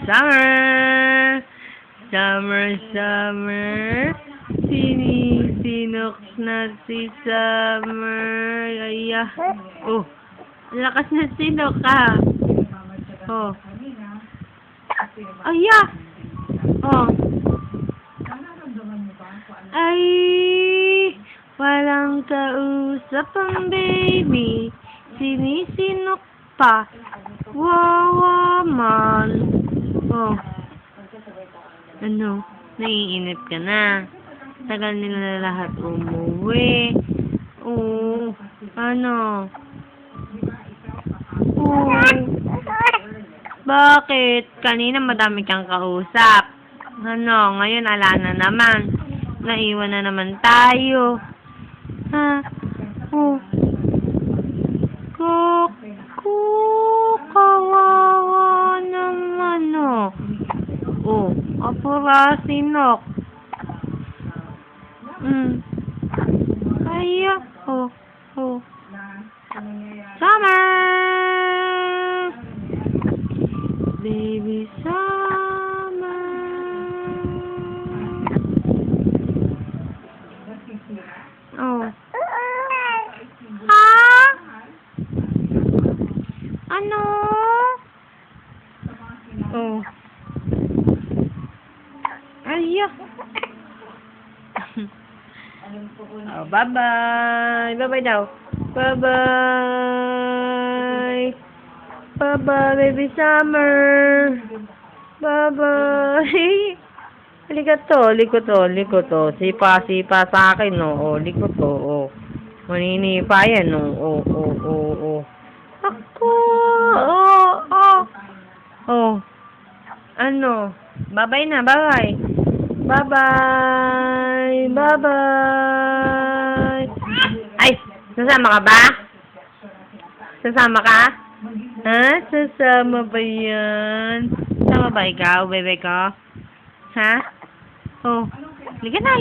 Summer! Summer, summer. Sinisinok na si Summer. Aya. Oh. Lakas na sinok ka. Oh. Aya. Oh. Ay. Walang kausap ang baby. Sinisinok pa. Wawa man. Oh. Ano? Naiinip ka na. Tagal nila lahat umuwi. Oo. Ano? Oo. Bakit? Kanina madami kang kausap. Ano? Ngayon ala na naman. Naiwan na naman tayo. Ha? Oh. Kawawa naman, oh. Oh, apura sinok. Kaya, oh. Summer! Baby Summer! Oh. Ha? Ano? Oh. Ay, oh, bye-bye. Bye-bye daw. Bye-bye. Bye-bye, baby Summer. Bye-bye. Halika to. Sipa sa akin, no. Oh, liko to, oh. Maninipa yan, no. Oh. Ako. Oh. Oh. Ano? Bye-bye na, bye-bye. Bye-bye. Bye-bye. Ay, sasama ka ba? Sasama ka? Ha? Sasama ba yan? Sasama ba ikaw, bebe ko? Ha? Oh. Halika na.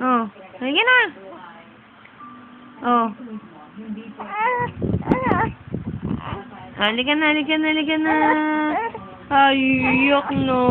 Oh. Halika na. Oh. Halika na. Ay, yok no.